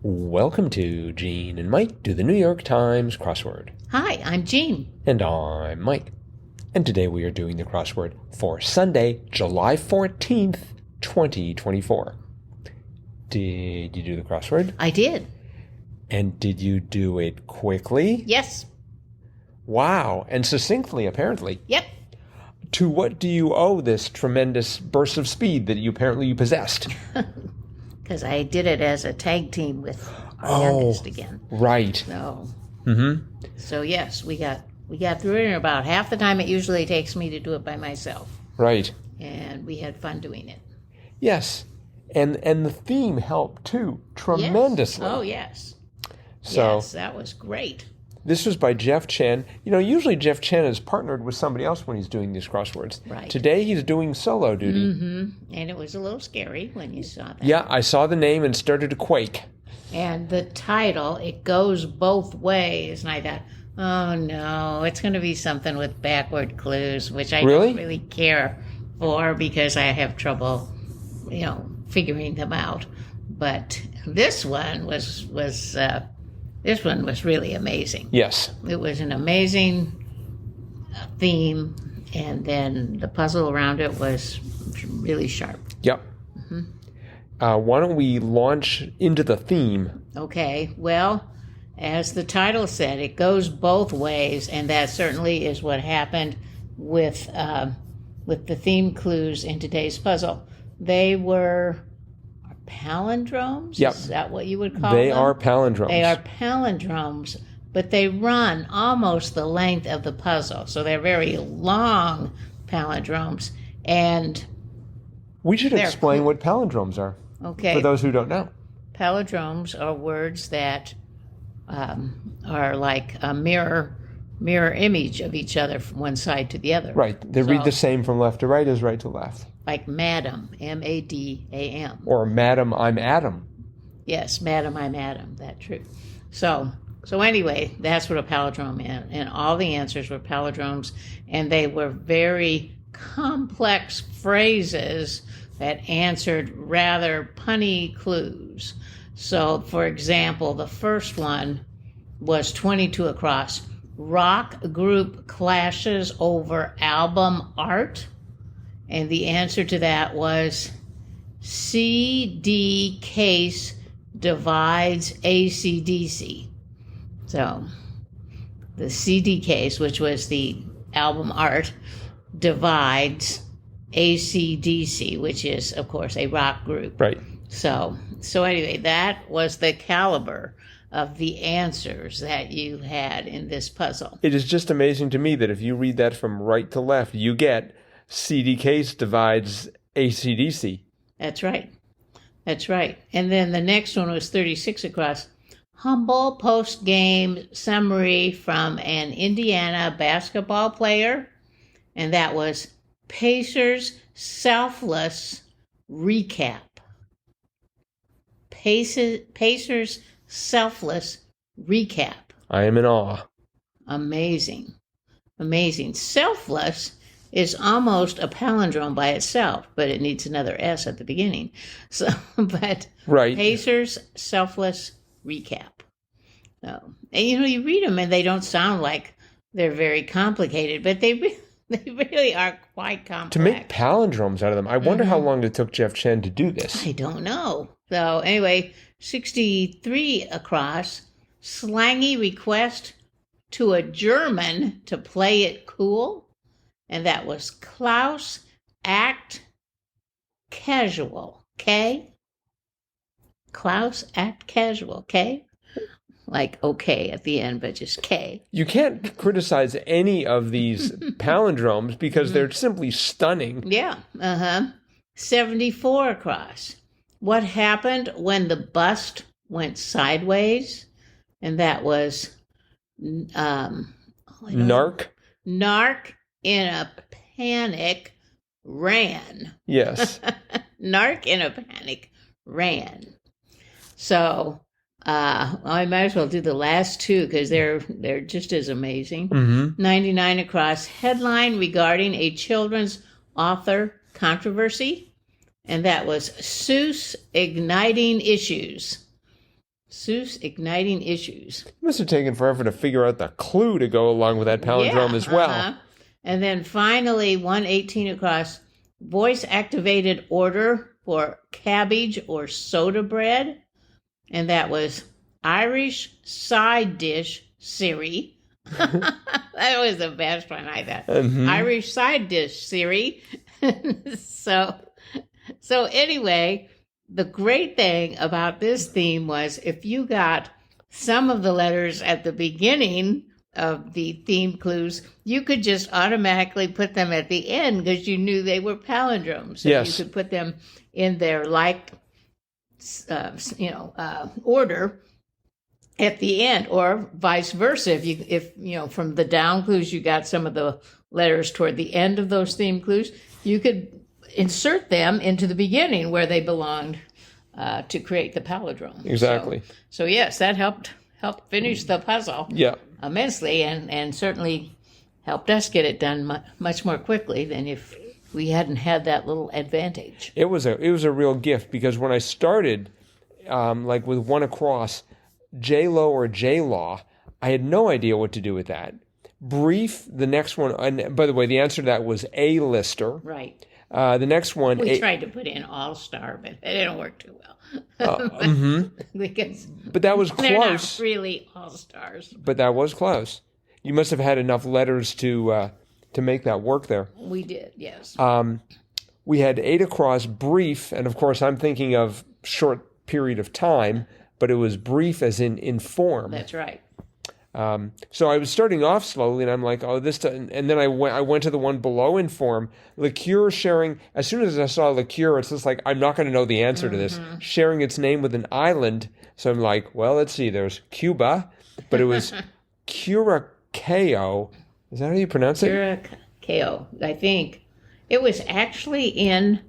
Welcome to Gene and Mike do the New York Times crossword. Hi, I'm Jean. And I'm Mike. And today we are doing the crossword for Sunday, July 14th, 2024. Did you do the crossword? I did. And did you do it quickly? Yes. Wow. And succinctly, apparently. Yep. To what do you owe this tremendous burst of speed that you possessed? Because I did it as a tag team with our youngest again. Right. So yes, we got through it in about half the time it usually takes me to do it by myself. Right. And we had fun doing it. Yes. And the theme helped too, tremendously. Yes. Oh, yes. So, yes, that was great. This was by Jeff Chen. You know, usually Jeff Chen is partnered with somebody else when he's doing these crosswords. Right. Today he's doing solo duty. Mm-hmm. And it was a little scary when you saw that. Yeah, I saw the name and started to quake. And the title, It Goes Both Ways. And I thought, oh no, it's going to be something with backward clues, which I don't really care for because I have trouble, figuring them out. But this one was really amazing. Yes. It was an amazing theme, and then the puzzle around it was really sharp. Yep. Mm-hmm. Why don't we launch into the theme? Okay. Well, as the title said, it goes both ways, and that certainly is what happened with the theme clues in today's puzzle. They were palindromes? Yep. Is that what you would call them? They are palindromes. They are palindromes, but they run almost the length of the puzzle. So they're very long palindromes. And we should explain what palindromes are. Okay. For those who don't know. Palindromes are words that are like a mirror image of each other from one side to the other. Right. They read the same from left to right as right to left. Like Madam, M-A-D-A-M. Or Madam, I'm Adam. Yes, Madam, I'm Adam. That's true. So anyway, that's what a palindrome is. And all the answers were palindromes, and they were very complex phrases that answered rather punny clues. So, for example, the first one was 22 across. Rock group clashes over album art. And the answer to that was CD case divides AC/DC. So the CD case, which was the album art, divides AC/DC, which is, of course, a rock group. Right. So anyway, that was the caliber of the answers that you had in this puzzle. It is just amazing to me that if you read that from right to left, you get CD case divides AC/DC. That's right. That's right. And then the next one was 36 across. Humble post-game summary from an Indiana basketball player. And that was Pacers selfless recap. Pacers selfless recap. I am in awe. Amazing. Amazing. Selfless is almost a palindrome by itself, but it needs another S at the beginning. So, but right. Pacers selfless recap. So, and you read them and they don't sound like they're very complicated, but they really are quite complex. To make palindromes out of them, I wonder how long it took Jeff Chen to do this. I don't know. So anyway, 63 across, slangy request to a German to play it cool. And that was Klaus act casual, K? Klaus act casual, K? Like okay at the end, but just K. You can't criticize any of these palindromes because they're simply stunning. Yeah, 74 across. What happened when the bust went sideways? And that was Narc. Narc in a panic ran. Yes. Narc in a panic ran. So I might as well do the last two because they're just as amazing. 99 across. Headline regarding a children's author controversy. And that was Seuss igniting issues. Seuss igniting issues. It must have taken forever to figure out the clue to go along with that palindrome as well. Uh-huh. And then finally, 118 across, voice-activated order for cabbage or soda bread. And that was Irish side dish Siri. That was the best one, I thought. Mm-hmm. Irish side dish Siri. So anyway, the great thing about this theme was if you got some of the letters at the beginning of the theme clues, you could just automatically put them at the end because you knew they were palindromes. So yes. You could put them in their order at the end, or vice versa. If from the down clues you got some of the letters toward the end of those theme clues, you could insert them into the beginning where they belonged to create the palindrome. Exactly. So yes, that helped finish the puzzle. Yeah. Immensely, and certainly helped us get it done much more quickly than if we hadn't had that little advantage. It was a real gift because when I started, like with one across, J-Lo or J-Law, I had no idea what to do with that. Brief, the next one, and by the way, the answer to that was A-lister. Right. The next one... We tried to put in all-star, but it didn't work too well. Because but that was close. They're not really all-stars. But that was close. You must have had enough letters to make that work there. We did, yes. We had 8 across, brief, and of course I'm thinking of short period of time, but it was brief as in form. That's right. So I was starting off slowly, and I'm like, oh, this, and then I went to the one below in form. Liqueur sharing. As soon as I saw liqueur, it's just like I'm not going to know the answer to this. Sharing its name with an island. So I'm like, well, let's see. There's Cuba, but it was Curacao. Is that how you pronounce it? Curacao, I think. It was actually in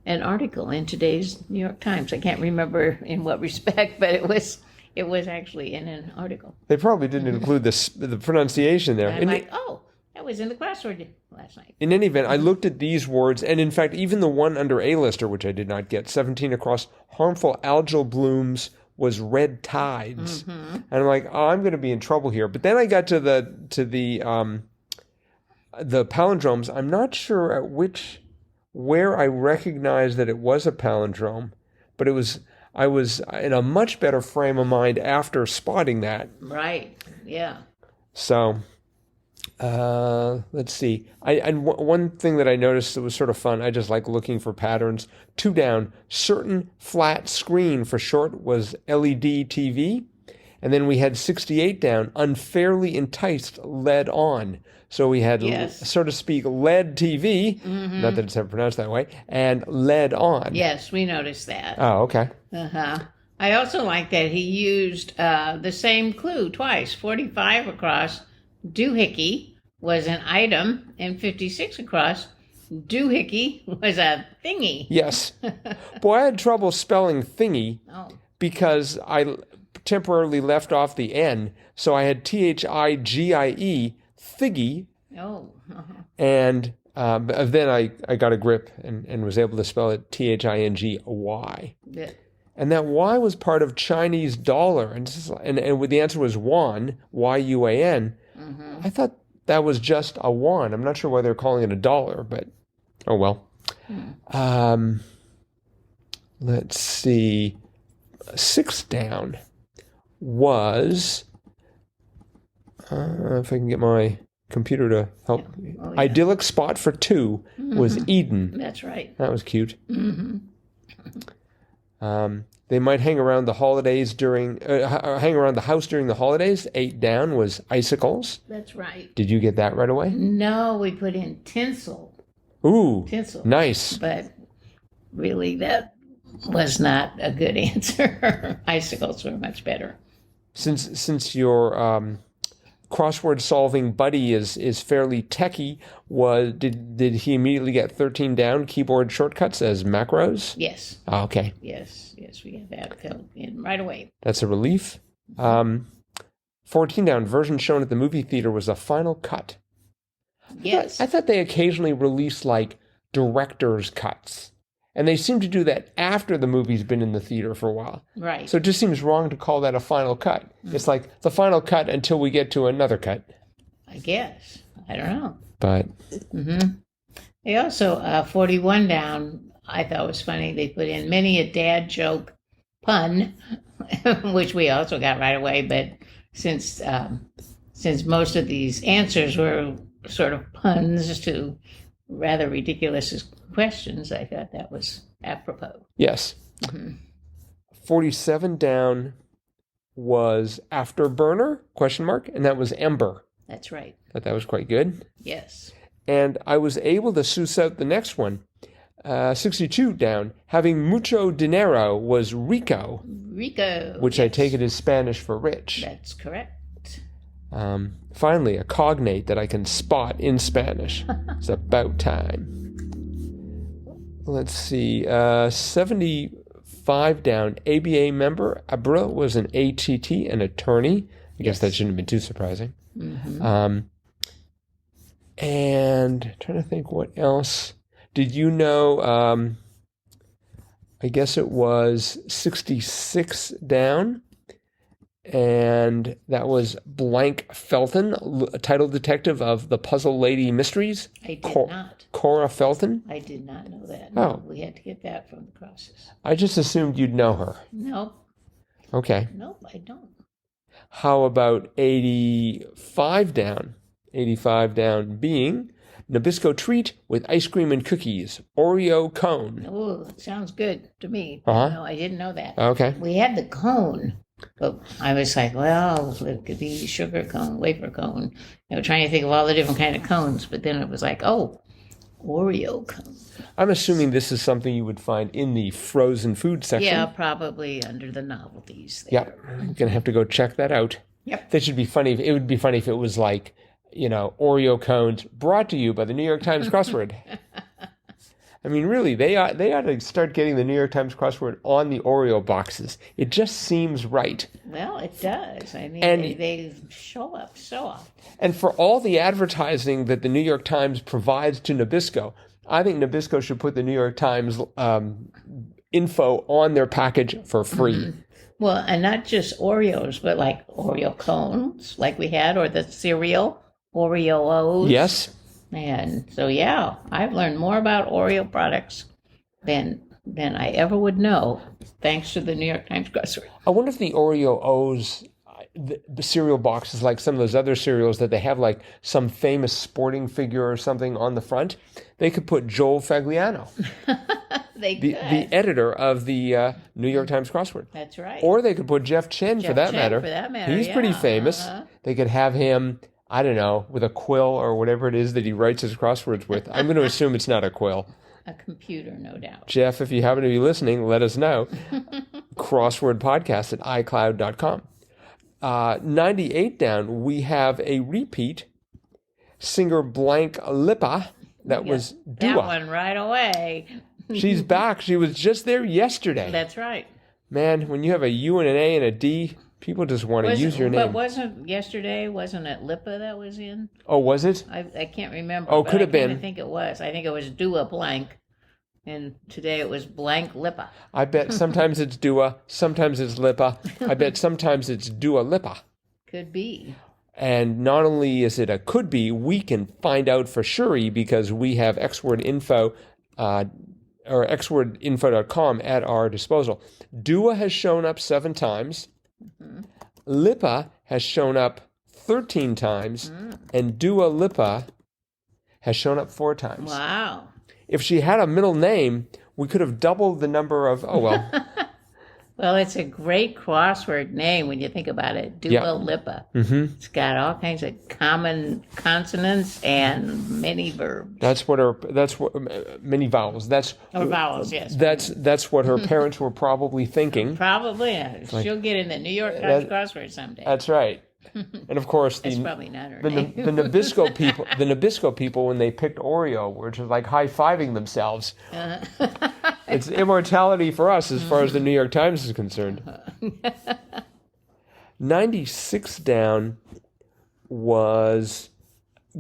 an article in today's New York Times. I can't remember in what respect, but it was actually in an article. They probably didn't include the pronunciation there. And I'm like, oh, that was in the crossword last night. In any event, I looked at these words, and in fact, even the one under A-lister, which I did not get, 17 across, harmful algal blooms was red tides. And I'm like, oh, I'm going to be in trouble here. But then I got to the palindromes. I'm not sure at where I recognized that it was a palindrome, but I was in a much better frame of mind after spotting that. Right. Yeah. So, let's see. One thing that I noticed that was sort of fun, I just like looking for patterns. 2 down, certain flat screen for short was LED TV. And then we had 68 down, unfairly enticed led on. So we had, so to speak, LED TV, not that it's ever pronounced that way, and led on. Yes, we noticed that. Oh, okay. I also like that he used the same clue twice. 45 across, doohickey was an item, and 56 across, doohickey was a thingy. Yes. Boy, I had trouble spelling thingy because I temporarily left off the N, so I had Thigie, Thiggy. Oh. And then I got a grip and was able to spell it Thingy. Yeah. And that Y was part of Chinese dollar. And the answer was yuan, Y-U-A-N. I thought that was just a yuan. I'm not sure why they're calling it a dollar, but oh well. Let's see. 6 down was... if I can get my computer to help. Yeah. Oh, yeah. Idyllic spot for 2 was Eden. That's right. That was cute. They might hang around the holidays hang around the house during the holidays. 8 down was icicles. That's right. Did you get that right away? No, we put in tinsel. Ooh, tinsel. Nice. But really, that was not a good answer. Icicles were much better. Since your crossword solving buddy is fairly techie, did he immediately get 13 down keyboard shortcuts as macros? Yes. Oh, okay. Yes, we had that filled in right away. That's a relief. 14 down, version shown at the movie theater was a final cut. Yes. I thought they occasionally released like director's cuts. And they seem to do that after the movie's been in the theater for a while. Right. So it just seems wrong to call that a final cut. It's like the final cut until we get to another cut. I guess. I don't know. But They also, 41 down, I thought was funny. They put in many a dad joke pun, which we also got right away. But since most of these answers were sort of puns to rather ridiculous questions, I thought that was apropos. yes. 47 down was Afterburner, ? And that was Ember. That's right. Thought that was quite good. Yes. And I was able to suss out the next one. 62 down, having mucho dinero was rico, which I take it is Spanish for rich. That's correct. Finally, a cognate that I can spot in Spanish. It's about time. Let's see. 75 down, ABA member. Abra was an ATT, an attorney. I guess that shouldn't have been too surprising. And trying to think what else. Did you know, I guess it was 66 down, and that was Blank Felton, title detective of the Puzzle Lady Mysteries. I did not. Cora Felton. I did not know that. Oh. No, we had to get that from the crosses. I just assumed you'd know her. Nope. Okay. Nope, I don't. How about 85 down? 85 down being Nabisco treat with ice cream and cookies, Oreo cone. Oh, that sounds good to me. Uh-huh. No, I didn't know that. Okay. We had the cone, but I was like, well, it could be sugar cone, wafer cone. Trying to think of all the different kind of cones, but then it was like, oh, Oreo cone. I'm assuming this is something you would find in the frozen food section. Yeah, probably under the novelties there. Yep. I'm going to have to go check that out. Yep. That should be funny. It would be funny if it was like, Oreo cones brought to you by the New York Times crossword. I mean, really, they ought to start getting the New York Times crossword on the Oreo boxes. It just seems right. Well, it does. I mean, And- they show up so often. And for all the advertising that the New York Times provides to Nabisco, I think Nabisco should put the New York Times info on their package for free. Well, and not just Oreos, but like Oreo cones, like we had, or the cereal, Oreo-O's. Yes. And so, yeah, I've learned more about Oreo products than I ever would know, thanks to the New York Times crossword. I wonder if the Oreo O's, the cereal box is like some of those other cereals that they have like some famous sporting figure or something on the front. They could put Joel Fagliano, They the editor of the New York Times crossword. That's right. Or they could put Jeff Chen, for that Chen, matter. for that matter, He's pretty yeah. famous. Uh-huh. They could have him, I don't know, with a quill or whatever it is that he writes his crosswords with. I'm going to assume it's not a quill. A computer, no doubt. Jeff, if you happen to be listening, let us know. crosswordpodcast at iCloud.com. 98 down, we have a repeat. Singer Blank Lipa. That was That Dua. one right away. She's back. She was just there yesterday. That's right. Man, when you have a U and an A and a D, people just want to use your name. But wasn't it Lipa that was in? Oh, was it? I can't remember. Oh, but could have been. I think it was. I think it was Dua Blank. And today it was Blank Lipa. I bet sometimes it's Dua, sometimes it's Lipa. I bet sometimes it's Dua Lipa. Could be. And not only is it a could be, we can find out for sure because we have Xword Info or xwordinfo.com at our disposal. Dua has shown up 7 times. Lipa has shown up 13 times. And Dua Lipa has shown up 4 times. Wow. If she had a middle name, we could have doubled the number of, Well, it's a great crossword name when you think about it. Dua Yeah. Lipa. Mm-hmm. It's got all kinds of common consonants and many verbs. that's what many vowels. Or vowels, yes. That's what her parents were probably thinking. Probably. She'll get in the New York Times crossword someday. That's right. And of course, That's probably not her the name. Nabisco people, when they picked Oreo, were just like high-fiving themselves. It's immortality for us as far as the New York Times is concerned. 96 down was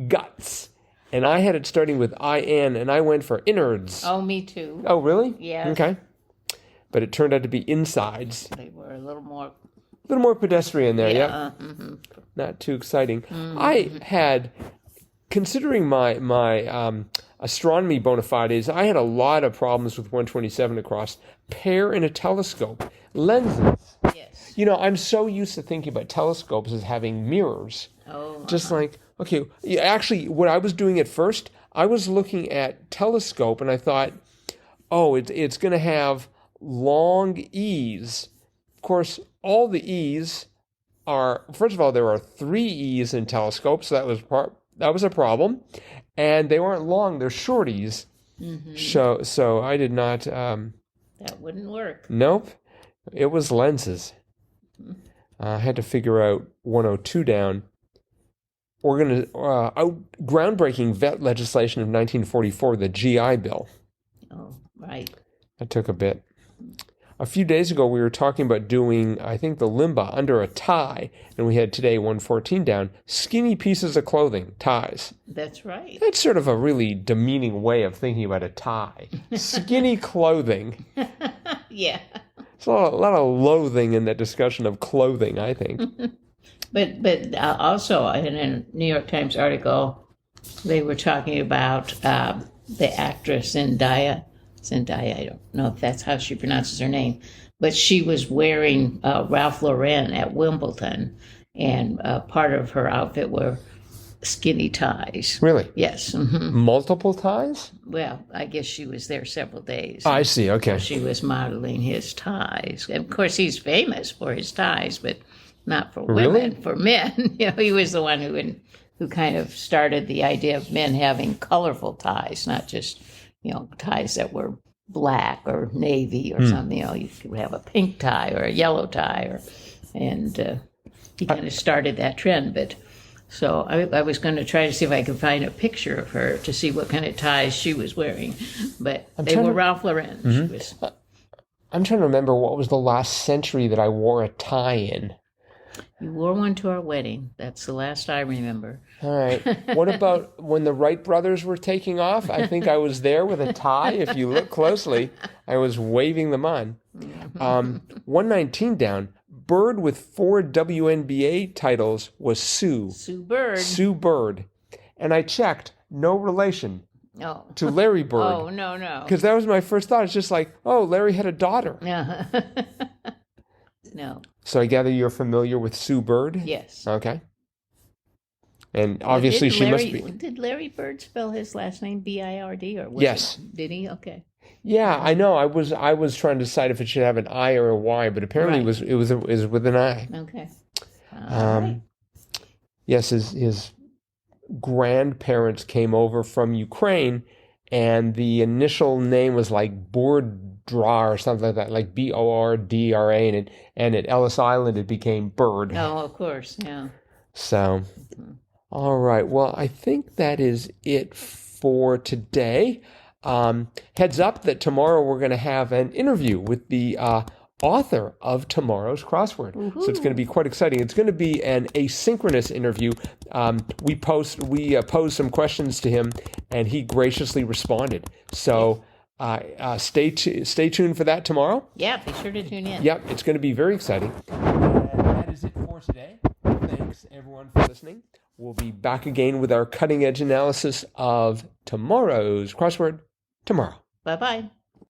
Guts. and I had it starting with IN, and I went for innards. Oh, me too. Oh, really? Yes. Okay. But it turned out to be insides. They were a little more pedestrian there, yeah. Mm-hmm. Not too exciting. I had, considering my astronomy bona fides, I had a lot of problems with 127 across. Pair in a telescope. Lenses. Yes. You know, I'm so used to thinking about telescopes as having mirrors. Oh. Just like, okay, actually, what I was doing at first, I was looking at telescope, and I thought, oh, it's going to have long E's. Of course, all the E's are, first of all, there are 3 E's in telescopes, so that was a problem. And they weren't long, they're short E's. Mm-hmm. So I did not... that wouldn't work. Nope. It was lenses. I had to figure out 102 down. Groundbreaking vet legislation of 1944, the GI Bill. Oh, right. That took a bit. A few days ago, we were talking about doing, I think, the limba under a tie, and we had today 114 down, skinny pieces of clothing, ties. That's right. That's sort of a really demeaning way of thinking about a tie. Skinny clothing. Yeah. There's a lot of loathing in that discussion of clothing, I think. But also in a New York Times article, they were talking about the actress Zendaya, I don't know if that's how she pronounces her name, but she was wearing Ralph Lauren at Wimbledon, and part of her outfit were skinny ties. Really? Yes. Mm-hmm. Multiple ties? Well, I guess she was there several days. I see, okay. She was modeling his ties. And of course, he's famous for his ties, but not for women, really? For men. You know, he was the one who kind of started the idea of men having colorful ties, not just, you know, ties that were black or navy or something. You know, you could have a pink tie or a yellow tie, and he kind of started that trend. But so I was going to try to see if I could find a picture of her to see what kind of ties she was wearing, but they were Ralph Lauren. Mm-hmm. I'm trying to remember what was the last century that I wore a tie in. You wore one to our wedding. That's the last I remember. All right. What about when the Wright brothers were taking off? I think I was there with a tie. If you look closely, I was waving them on. 119 down. Bird with 4 WNBA titles was Sue. Sue Bird. Sue Bird. And I checked. No relation to Larry Bird. Oh, no. Because that was my first thought. It's just like, oh, Larry had a daughter. No. So I gather you're familiar with Sue Bird? Yes. Okay. And obviously must be. Did Larry Bird spell his last name B-I-R-D? Or yes. Did he? Okay. Yeah, I know. I was trying to decide if it should have an I or a Y, but apparently it was with an I. Okay. Right. Yes, his grandparents came over from Ukraine, and the initial name was like Bordra or something like that, like Bordra, and at Ellis Island it became Bird. Oh, of course, yeah. So, all right. Well, I think that is it for today. Heads up that tomorrow we're going to have an interview with the author of tomorrow's crossword. Woo-hoo. So it's going to be quite exciting. It's going to be an asynchronous interview. We posed some questions to him, and he graciously responded. So stay tuned for that tomorrow. Yeah, be sure to tune in. Yep, it's going to be very exciting. And that is it for today. Thanks, everyone, for listening. We'll be back again with our cutting-edge analysis of tomorrow's crossword tomorrow. Bye-bye.